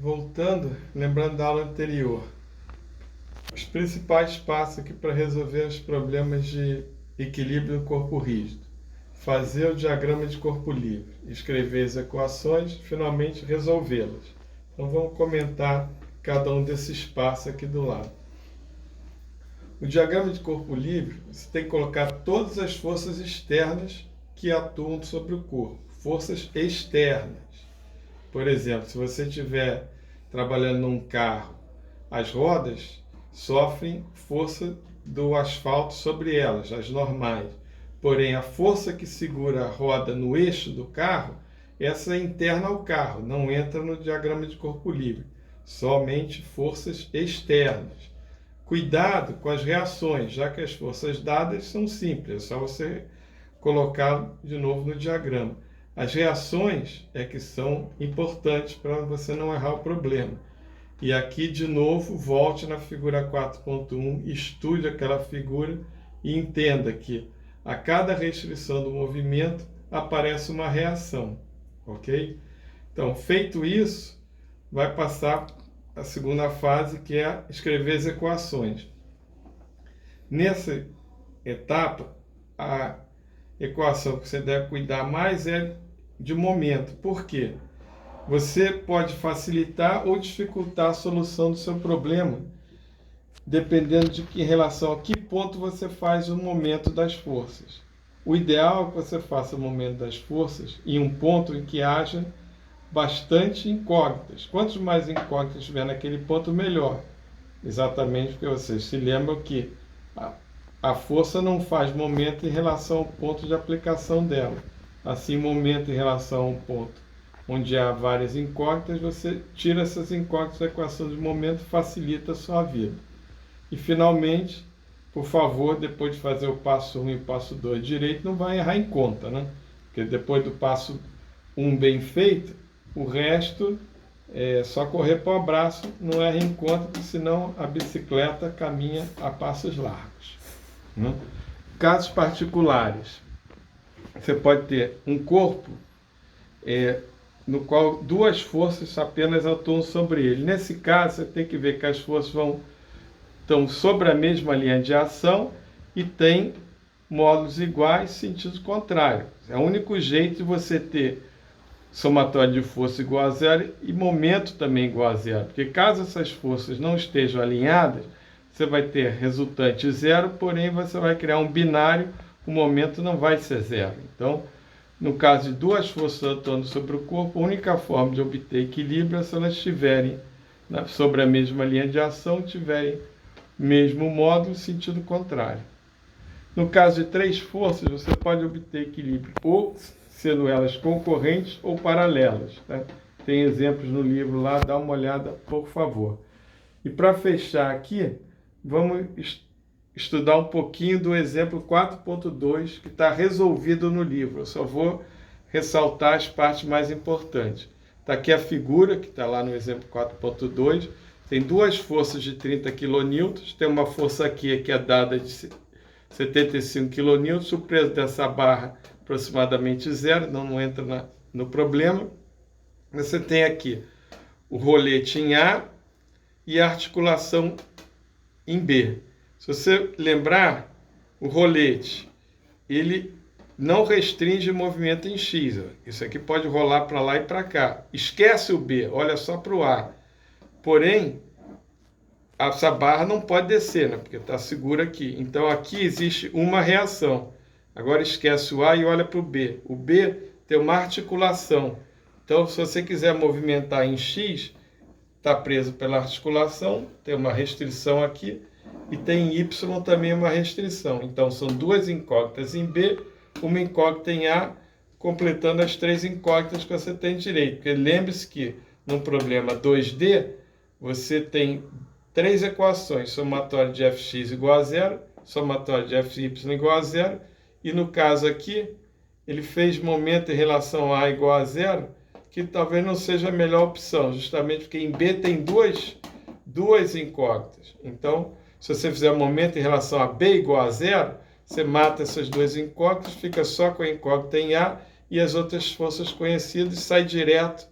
voltando, lembrando da aula anterior, os principais passos aqui para resolver os problemas de equilíbrio no corpo rígido. Fazer o diagrama de corpo livre, escrever as equações, finalmente resolvê-las. Então vamos comentar cada um desses passos aqui do lado. O diagrama de corpo livre, você tem que colocar todas as forças externas que atuam sobre o corpo, forças externas. Por exemplo, se você estiver trabalhando num carro, as rodas sofrem força do asfalto sobre elas, as normais. Porém, a força que segura a roda no eixo do carro, essa é interna ao carro, não entra no diagrama de corpo livre. Somente forças externas. Cuidado com as reações, já que as forças dadas são simples, é só você colocar de novo no diagrama. As reações é que são importantes para você não errar o problema. E aqui, de novo, volte na figura 4.1, estude aquela figura e entenda que a cada restrição do movimento aparece uma reação, ok? Então, feito isso, vai passar a segunda fase, que é escrever as equações. Nessa etapa, a equação que você deve cuidar mais é de momento. Por quê? Você pode facilitar ou dificultar a solução do seu problema, dependendo de que, em relação a que ponto você faz o momento das forças. O ideal é que você faça o momento das forças em um ponto em que haja bastante incógnitas. Quantos mais incógnitas tiver naquele ponto, melhor. Exatamente porque vocês se lembram que a força não faz momento em relação ao ponto de aplicação dela. Assim, momento em relação a um ponto onde há várias incógnitas, você tira essas incógnitas da equação de momento, facilita a sua vida. E, finalmente, por favor, depois de fazer o passo 1 e o passo 2 direito, não vai errar em conta, né? Porque depois do passo 1 bem feito, o resto é só correr para o abraço, não erra em conta, porque senão a bicicleta caminha a passos largos, né? Casos particulares. Você pode ter um corpo no qual duas forças apenas atuam sobre ele. Nesse caso, você tem que ver que as forças estão sobre a mesma linha de ação e têm módulos iguais, sentido contrário. É o único jeito de você ter somatório de força igual a zero e momento também igual a zero. Porque caso essas forças não estejam alinhadas, você vai ter resultante zero, porém você vai criar um binário, o momento não vai ser zero. Então, no caso de duas forças atuando sobre o corpo, a única forma de obter equilíbrio é se elas estiverem sobre a mesma linha de ação, tiverem mesmo módulo, sentido contrário. No caso de três forças, você pode obter equilíbrio ou sendo elas concorrentes ou paralelas, tá? Tem exemplos no livro lá, dá uma olhada, por favor. E para fechar aqui, vamos estudar um pouquinho do exemplo 4.2, que está resolvido no livro. Eu só vou ressaltar as partes mais importantes. Está aqui a figura, que está lá no exemplo 4.2. Tem duas forças de 30 kN, tem uma força aqui que é dada de 75 kN, o peso dessa barra aproximadamente zero, não entra no problema. Você tem aqui o rolete em A e a articulação em B. Se você lembrar, o rolete, ele não restringe o movimento em X. Isso aqui pode rolar para lá e para cá. Esquece o B, olha só para o A. Porém, essa barra não pode descer, né? Porque está segura aqui. Então, aqui existe uma reação. Agora, esquece o A e olha para o B. O B tem uma articulação. Então, se você quiser movimentar em X, está preso pela articulação, tem uma restrição aqui, e tem em Y também uma restrição. Então, são duas incógnitas em B, uma incógnita em A, completando as três incógnitas que você tem direito. Porque lembre-se que, num problema 2D, você tem três equações, somatório de fx igual a zero, somatório de fy igual a zero, e no caso aqui, ele fez momento em relação a igual a zero, que talvez não seja a melhor opção, justamente porque em B tem duas incógnitas. Então, se você fizer momento em relação a B igual a zero, você mata essas duas incógnitas, fica só com a incógnita em A e as outras forças conhecidas, sai direto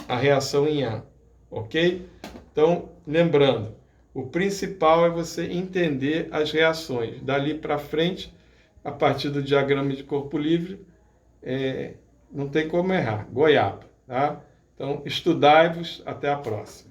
a reação em A, ok? Então, lembrando, o principal é você entender as reações. Dali para frente, a partir do diagrama de corpo livre, não tem como errar. Goiaba, tá? Então, estudai-vos. Até a próxima.